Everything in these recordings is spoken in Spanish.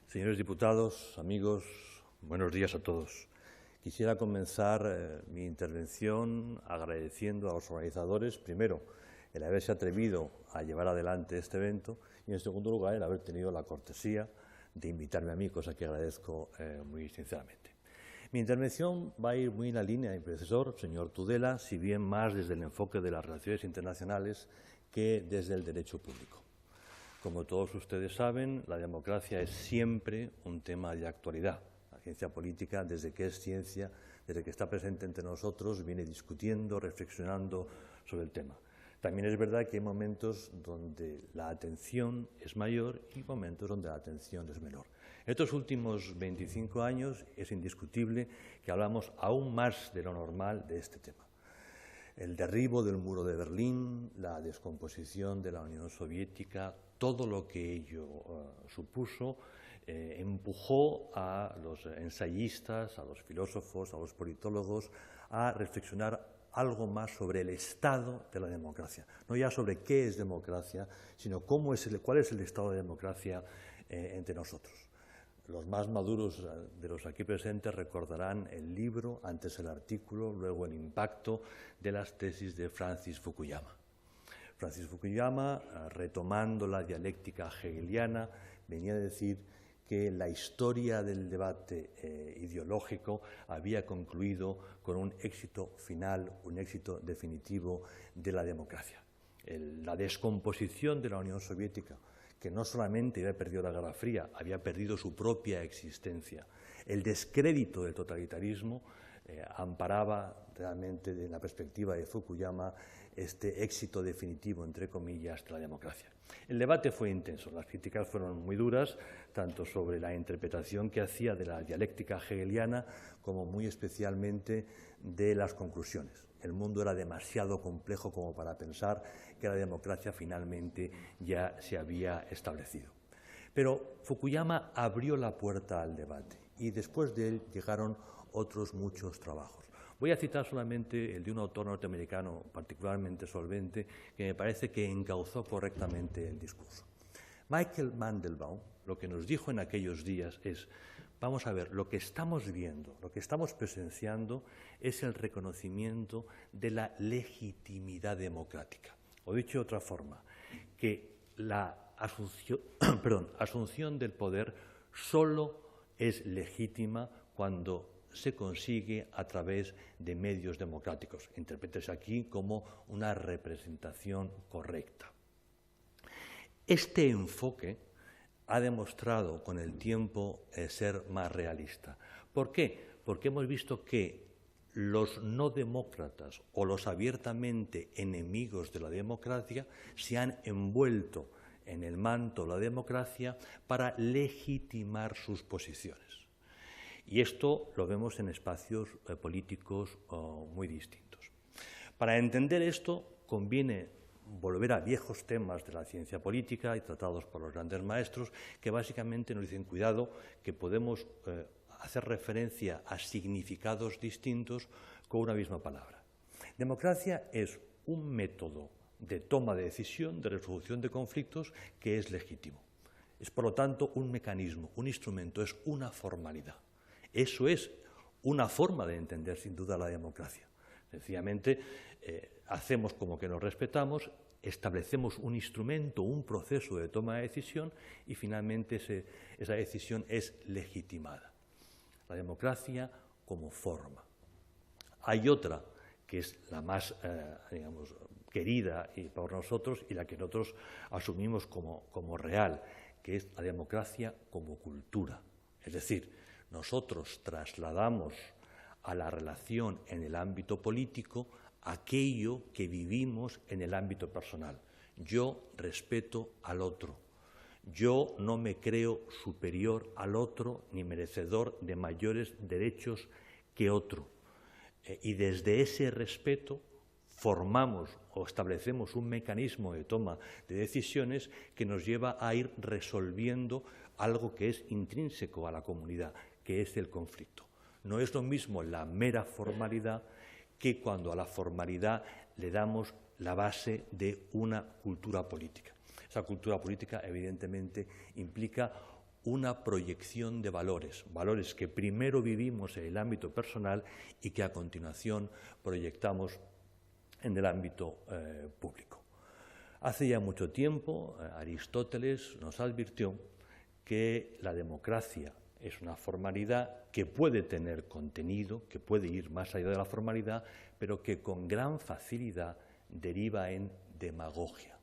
Señores diputados, amigos, buenos días a todos. Quisiera comenzar mi intervención agradeciendo a los organizadores, primero, el haberse atrevido a llevar adelante este evento y, en segundo lugar, el haber tenido la cortesía de invitarme a mí, cosa que agradezco muy sinceramente. Mi intervención va a ir muy en la línea de mi predecesor, señor Tudela, si bien más desde el enfoque de las relaciones internacionales que desde el derecho público. Como todos ustedes saben, la democracia es siempre un tema de actualidad. La ciencia política, desde que es ciencia, desde que está presente entre nosotros, viene discutiendo, reflexionando sobre el tema. También es verdad que hay momentos donde la atención es mayor y momentos donde la atención es menor. En estos últimos 25 años es indiscutible que hablamos aún más de lo normal de este tema. El derribo del muro de Berlín, la descomposición de la Unión Soviética, todo lo que ello supuso, empujó a los ensayistas, a los filósofos, a los politólogos a reflexionar algo más sobre el estado de la democracia. No ya sobre qué es democracia, sino cuál es el estado de democracia entre nosotros. Los más maduros de los aquí presentes recordarán el libro, antes el artículo, luego el impacto de las tesis de Francis Fukuyama. Francis Fukuyama, retomando la dialéctica hegeliana, venía a decir que la historia del debate ideológico había concluido con un éxito final, un éxito definitivo de la democracia. La descomposición de la Unión Soviética, que no solamente había perdido la Guerra Fría, había perdido su propia existencia. El descrédito del totalitarismo amparaba realmente, en la perspectiva de Fukuyama, este éxito definitivo, entre comillas, de la democracia. El debate fue intenso, las críticas fueron muy duras, tanto sobre la interpretación que hacía de la dialéctica hegeliana como muy especialmente de las conclusiones. El mundo era demasiado complejo como para pensar que la democracia finalmente ya se había establecido. Pero Fukuyama abrió la puerta al debate y después de él llegaron otros muchos trabajos. Voy a citar solamente el de un autor norteamericano particularmente solvente que me parece que encauzó correctamente el discurso. Michael Mandelbaum lo que nos dijo en aquellos días es: vamos a ver, lo que estamos viendo, lo que estamos presenciando es el reconocimiento de la legitimidad democrática. O dicho de otra forma, que la asunción del poder solo es legítima cuando se consigue a través de medios democráticos. Interprétese aquí como una representación correcta. Este enfoque ha demostrado con el tiempo ser más realista. ¿Por qué? Porque hemos visto que los no demócratas o los abiertamente enemigos de la democracia se han envuelto en el manto de la democracia para legitimar sus posiciones. Y esto lo vemos en espacios políticos muy distintos. Para entender esto conviene volver a viejos temas de la ciencia política y tratados por los grandes maestros que básicamente nos dicen, cuidado, que podemos hacer referencia a significados distintos con una misma palabra. Democracia es un método de toma de decisión, de resolución de conflictos que es legítimo. Es, por lo tanto, un mecanismo, un instrumento, es una formalidad. Eso es una forma de entender, sin duda, la democracia. Sencillamente, hacemos como que nos respetamos, establecemos un instrumento, un proceso de toma de decisión y, finalmente, esa decisión es legitimada. La democracia como forma. Hay otra, que es la más, querida por nosotros y la que nosotros asumimos como real, que es la democracia como cultura. Es decir, nosotros trasladamos a la relación en el ámbito político aquello que vivimos en el ámbito personal. Yo respeto al otro. Yo no me creo superior al otro ni merecedor de mayores derechos que otro. Y desde ese respeto formamos o establecemos un mecanismo de toma de decisiones que nos lleva a ir resolviendo algo que es intrínseco a la comunidad, que es el conflicto. No es lo mismo la mera formalidad que cuando a la formalidad le damos la base de una cultura política. Esa cultura política, evidentemente, implica una proyección de valores, valores que primero vivimos en el ámbito personal y que a continuación proyectamos en el ámbito público. Hace ya mucho tiempo Aristóteles nos advirtió que la democracia es una formalidad que puede tener contenido, que puede ir más allá de la formalidad, pero que con gran facilidad deriva en demagogia.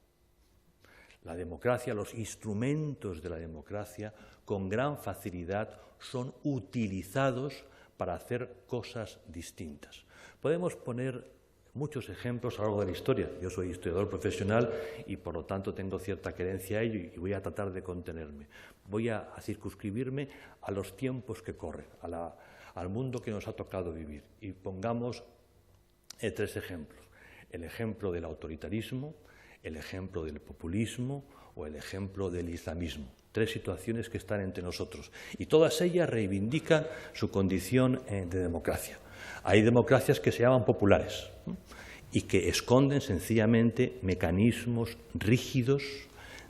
La democracia, los instrumentos de la democracia, con gran facilidad son utilizados para hacer cosas distintas. Podemos poner muchos ejemplos a lo largo de la historia. Yo soy historiador profesional y, por lo tanto, tengo cierta creencia a ello y voy a tratar de contenerme. Voy a circunscribirme a los tiempos que corren, al mundo que nos ha tocado vivir. Y pongamos 3 ejemplos. El ejemplo del autoritarismo, el ejemplo del populismo o el ejemplo del islamismo. 3 situaciones que están entre nosotros y todas ellas reivindican su condición de democracia. Hay democracias que se llaman populares y que esconden sencillamente mecanismos rígidos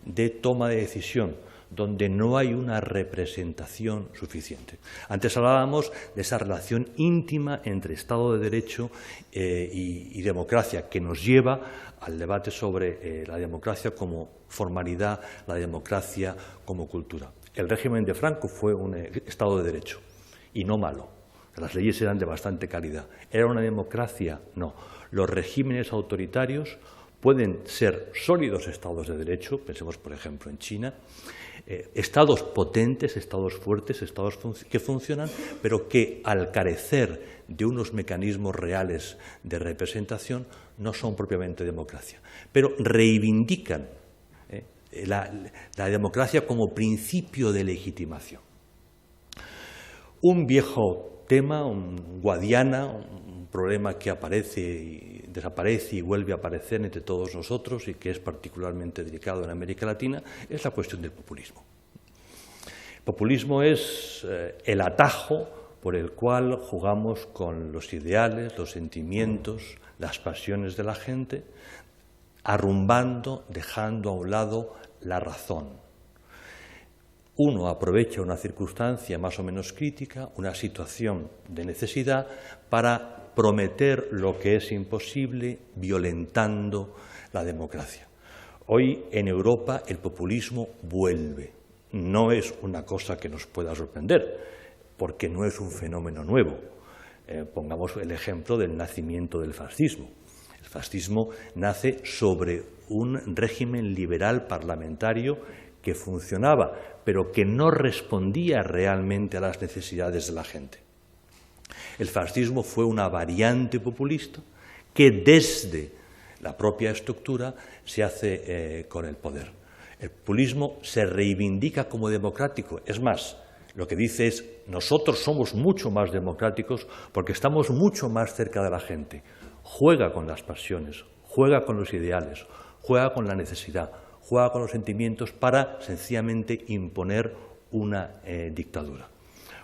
de toma de decisión, donde no hay una representación suficiente. Antes hablábamos de esa relación íntima entre Estado de Derecho y democracia, que nos lleva al debate sobre la democracia como formalidad, la democracia como cultura. El régimen de Franco fue un Estado de Derecho, y no malo. Las leyes eran de bastante calidad. ¿Era una democracia? No. Los regímenes autoritarios pueden ser sólidos estados de derecho, pensemos por ejemplo en China, estados potentes, estados fuertes, estados que funcionan, pero que al carecer de unos mecanismos reales de representación no son propiamente democracia, pero reivindican la democracia como principio de legitimación. Un viejo tema, un Guadiana, un problema que aparece y desaparece y vuelve a aparecer entre todos nosotros y que es particularmente delicado en América Latina, es la cuestión del populismo. El populismo es el atajo por el cual jugamos con los ideales, los sentimientos, las pasiones de la gente, arrumbando, dejando a un lado la razón. Uno aprovecha una circunstancia más o menos crítica, una situación de necesidad, para prometer lo que es imposible, violentando la democracia. Hoy en Europa el populismo vuelve. No es una cosa que nos pueda sorprender, porque no es un fenómeno nuevo. Pongamos el ejemplo del nacimiento del fascismo. El fascismo nace sobre un régimen liberal parlamentario que funcionaba, pero que no respondía realmente a las necesidades de la gente. El fascismo fue una variante populista que desde la propia estructura se hace con el poder. El populismo se reivindica como democrático. Es más, lo que dice es: nosotros somos mucho más democráticos porque estamos mucho más cerca de la gente. Juega con las pasiones, juega con los ideales, juega con la necesidad, juega con los sentimientos para sencillamente imponer una dictadura.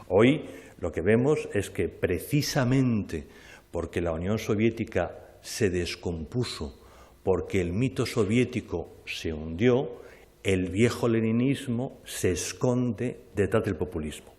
Hoy lo que vemos es que precisamente porque la Unión Soviética se descompuso, porque el mito soviético se hundió, el viejo leninismo se esconde detrás del populismo.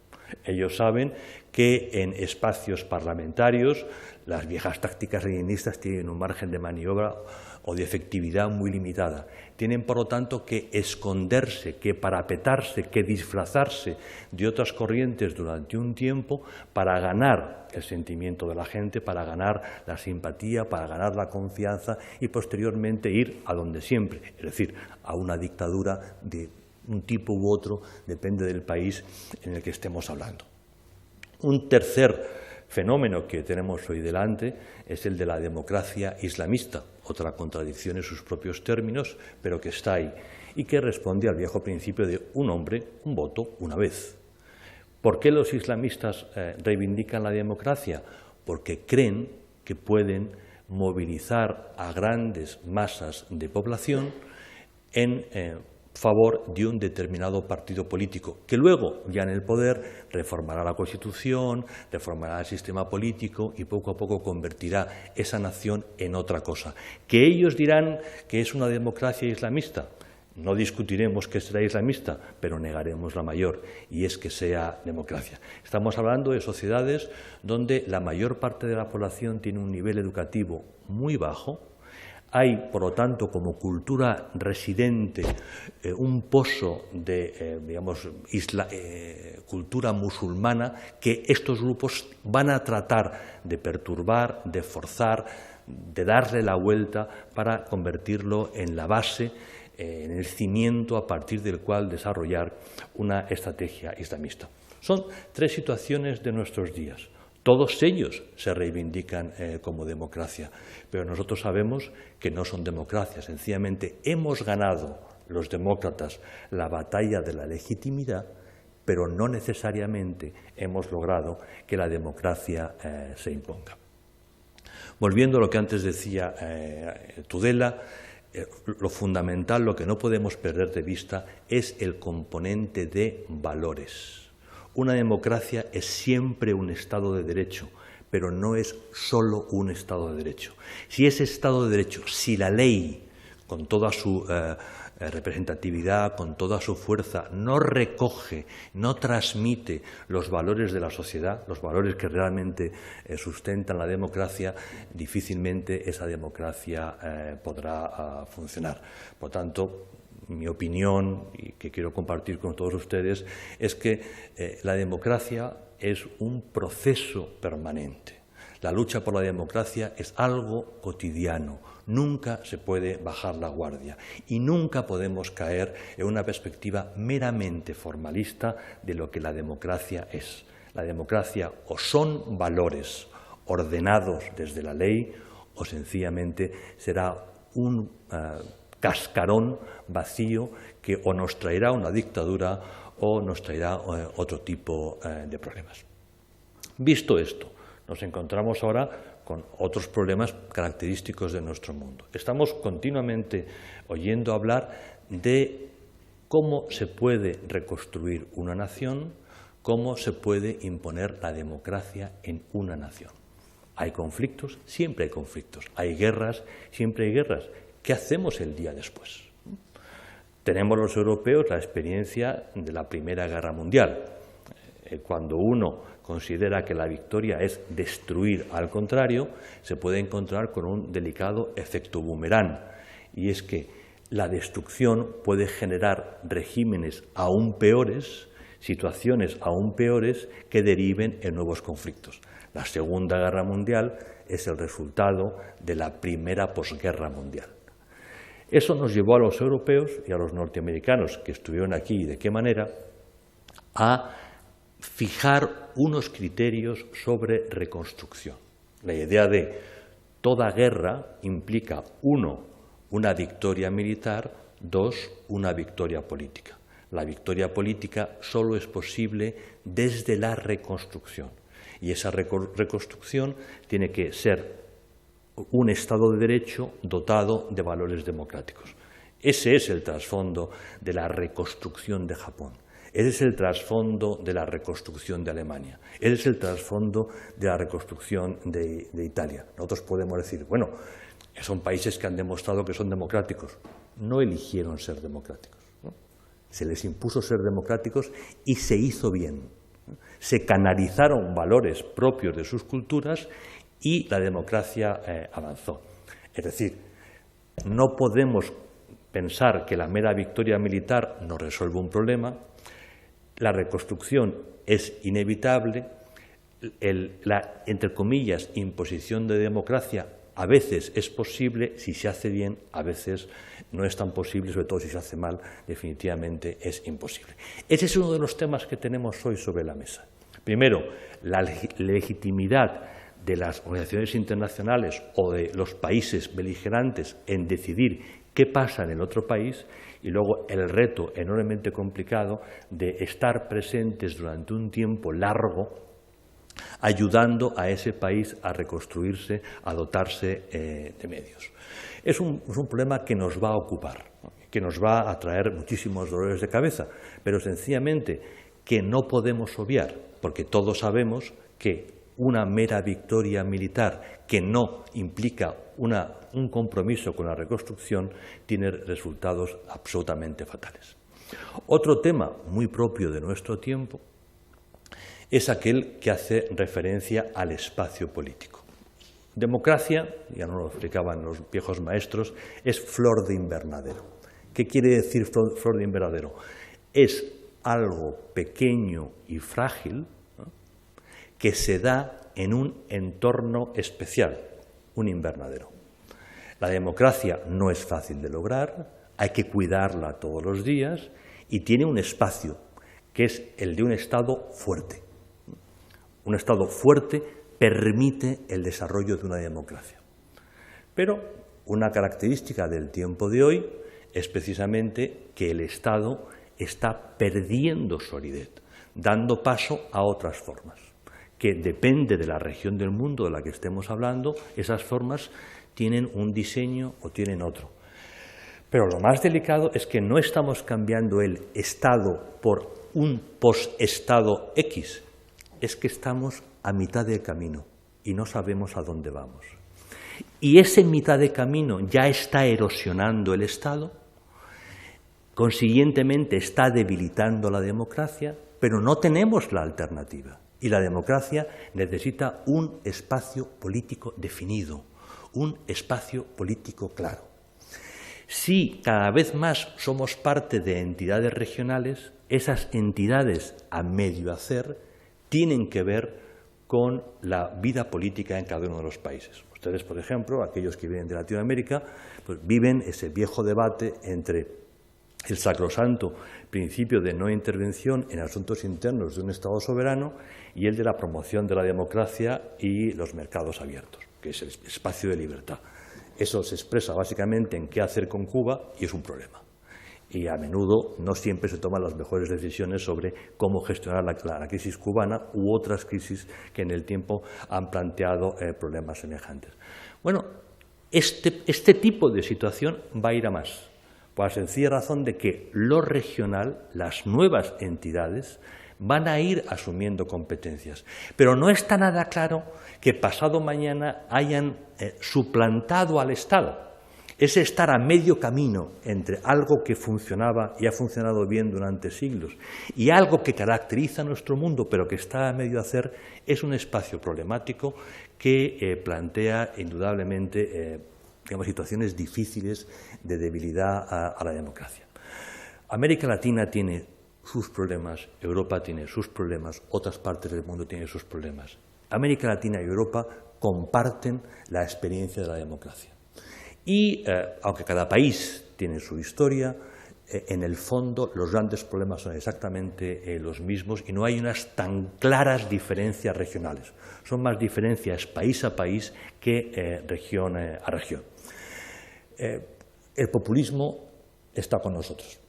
Ellos saben que en espacios parlamentarios las viejas tácticas leninistas tienen un margen de maniobra o de efectividad muy limitada. Tienen, por lo tanto, que esconderse, que parapetarse, que disfrazarse de otras corrientes durante un tiempo para ganar el sentimiento de la gente, para ganar la simpatía, para ganar la confianza y posteriormente ir a donde siempre, es decir, a una dictadura de un tipo u otro, depende del país en el que estemos hablando. Un tercer fenómeno que tenemos hoy delante es el de la democracia islamista, otra contradicción en sus propios términos, pero que está ahí, y que responde al viejo principio de un hombre, un voto, una vez. ¿Por qué los islamistas reivindican la democracia? Porque creen que pueden movilizar a grandes masas de población en favor de un determinado partido político, que luego, ya en el poder, reformará la Constitución, reformará el sistema político y poco a poco convertirá esa nación en otra cosa. ¿Que ellos dirán que es una democracia islamista? No discutiremos que será islamista, pero negaremos la mayor, y es que sea democracia. Estamos hablando de sociedades donde la mayor parte de la población tiene un nivel educativo muy bajo. Hay, por lo tanto, como cultura residente, un pozo de, cultura musulmana que estos grupos van a tratar de perturbar, de forzar, de darle la vuelta para convertirlo en la base, en el cimiento a partir del cual desarrollar una estrategia islamista. Son tres situaciones de nuestros días. Todos ellos se reivindican como democracia, pero nosotros sabemos que no son democracias. Sencillamente hemos ganado, los demócratas, la batalla de la legitimidad, pero no necesariamente hemos logrado que la democracia se imponga. Volviendo a lo que antes decía Tudela, lo fundamental, lo que no podemos perder de vista, es el componente de valores. Una democracia es siempre un Estado de Derecho, pero no es solo un Estado de Derecho. Si ese Estado de Derecho, si la ley, con toda su representatividad, con toda su fuerza, no recoge, no transmite los valores de la sociedad, los valores que realmente sustentan la democracia, difícilmente esa democracia podrá funcionar. Por tanto, mi opinión, y que quiero compartir con todos ustedes, es que la democracia es un proceso permanente. La lucha por la democracia es algo cotidiano. Nunca se puede bajar la guardia y nunca podemos caer en una perspectiva meramente formalista de lo que la democracia es. La democracia o son valores ordenados desde la ley o sencillamente será un cascarón vacío que o nos traerá una dictadura o nos traerá otro tipo de problemas. Visto esto, nos encontramos ahora con otros problemas característicos de nuestro mundo. Estamos continuamente oyendo hablar de cómo se puede reconstruir una nación, cómo se puede imponer la democracia en una nación. ¿Hay conflictos? Siempre hay conflictos. ¿Hay guerras? Siempre hay guerras. ¿Qué hacemos el día después? Tenemos los europeos la experiencia de la Primera Guerra Mundial. Cuando uno considera que la victoria es destruir al contrario, se puede encontrar con un delicado efecto boomerang, y es que la destrucción puede generar regímenes aún peores, situaciones aún peores que deriven en nuevos conflictos. La Segunda Guerra Mundial es el resultado de la primera posguerra mundial. Eso nos llevó a los europeos y a los norteamericanos que estuvieron aquí y de qué manera a fijar unos criterios sobre reconstrucción. La idea de toda guerra implica, 1, una victoria militar, 2, una victoria política. La victoria política solo es posible desde la reconstrucción, y esa reconstrucción tiene que ser un Estado de Derecho dotado de valores democráticos. Ese es el trasfondo de la reconstrucción de Japón. Ese es el trasfondo de la reconstrucción de Alemania. Ese es el trasfondo de la reconstrucción de Italia. Nosotros podemos decir, bueno, son países que han demostrado que son democráticos. No eligieron ser democráticos, ¿no? Se les impuso ser democráticos y se hizo bien. Se canalizaron valores propios de sus culturas y la democracia avanzó. Es decir, no podemos pensar que la mera victoria militar nos resuelve un problema. La reconstrucción es inevitable, la, entre comillas, imposición de democracia a veces es posible si se hace bien, a veces no es tan posible, sobre todo si se hace mal, definitivamente es imposible. Ese es uno de los temas que tenemos hoy sobre la mesa. Primero, la legitimidad de las organizaciones internacionales o de los países beligerantes en decidir qué pasa en el otro país, y luego el reto enormemente complicado de estar presentes durante un tiempo largo ayudando a ese país a reconstruirse, a dotarse de medios. Es un problema que nos va a ocupar, ¿no? Que nos va a traer muchísimos dolores de cabeza, pero sencillamente que no podemos obviar, porque todos sabemos que una mera victoria militar que no implica un compromiso con la reconstrucción, tiene resultados absolutamente fatales. Otro tema muy propio de nuestro tiempo es aquel que hace referencia al espacio político. Democracia, ya nos lo explicaban los viejos maestros, es flor de invernadero. ¿Qué quiere decir flor de invernadero? Es algo pequeño y frágil, ¿no?, que se da en un entorno especial, un invernadero. La democracia no es fácil de lograr, hay que cuidarla todos los días y tiene un espacio que es el de un Estado fuerte. Un Estado fuerte permite el desarrollo de una democracia. Pero una característica del tiempo de hoy es precisamente que el Estado está perdiendo solidez, dando paso a otras formas, que depende de la región del mundo de la que estemos hablando, esas formas tienen un diseño o tienen otro. Pero lo más delicado es que no estamos cambiando el Estado por un post-Estado X, es que estamos a mitad del camino y no sabemos a dónde vamos. Y ese mitad de camino ya está erosionando el Estado, consiguientemente está debilitando la democracia, pero no tenemos la alternativa. Y la democracia necesita un espacio político definido, un espacio político claro. Si cada vez más somos parte de entidades regionales, esas entidades a medio hacer tienen que ver con la vida política en cada uno de los países. Ustedes, por ejemplo, aquellos que vienen de Latinoamérica, pues viven ese viejo debate entre el sacrosanto principio de no intervención en asuntos internos de un Estado soberano y el de la promoción de la democracia y los mercados abiertos, que es el espacio de libertad. Eso se expresa básicamente en qué hacer con Cuba y es un problema. Y a menudo no siempre se toman las mejores decisiones sobre cómo gestionar la crisis cubana u otras crisis que en el tiempo han planteado problemas semejantes. Bueno, este tipo de situación va a ir a más, por la sencilla razón de que lo regional, las nuevas entidades, van a ir asumiendo competencias. Pero no está nada claro que pasado mañana hayan suplantado al Estado. Ese estar a medio camino entre algo que funcionaba y ha funcionado bien durante siglos y algo que caracteriza a nuestro mundo pero que está a medio hacer es un espacio problemático que plantea indudablemente situaciones difíciles de debilidad a la democracia. América Latina tiene sus problemas, Europa tiene sus problemas, otras partes del mundo tienen sus problemas. América Latina y Europa comparten la experiencia de la democracia. Y aunque cada país tiene su historia, en el fondo los grandes problemas son exactamente los mismos y no hay unas tan claras diferencias regionales. Son más diferencias país a país que región a región. El populismo está con nosotros.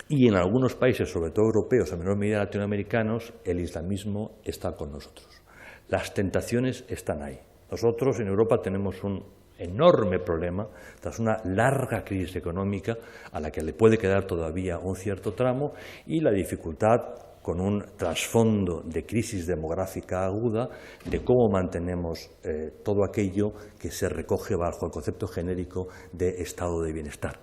Y en algunos países, sobre todo europeos, en menor medida latinoamericanos, el islamismo está con nosotros. Las tentaciones están ahí. Nosotros en Europa tenemos un enorme problema tras una larga crisis económica a la que le puede quedar todavía un cierto tramo y la dificultad con un trasfondo de crisis demográfica aguda de cómo mantenemos todo aquello que se recoge bajo el concepto genérico de estado de bienestar.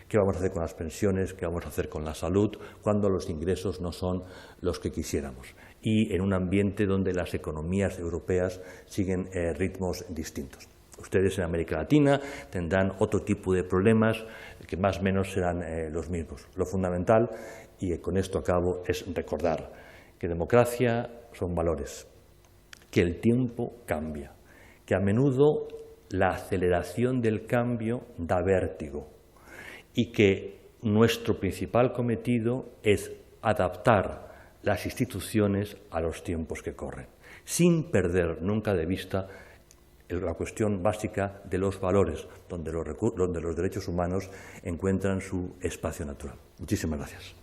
¿Qué vamos a hacer con las pensiones? ¿Qué vamos a hacer con la salud cuando los ingresos no son los que quisiéramos? Y en un ambiente donde las economías europeas siguen ritmos distintos. Ustedes en América Latina tendrán otro tipo de problemas que más o menos serán los mismos. Lo fundamental, y con esto acabo, es recordar que democracia son valores, que el tiempo cambia, que a menudo la aceleración del cambio da vértigo y que nuestro principal cometido es adaptar las instituciones a los tiempos que corren, sin perder nunca de vista la cuestión básica de los valores, donde los derechos humanos encuentran su espacio natural. Muchísimas gracias.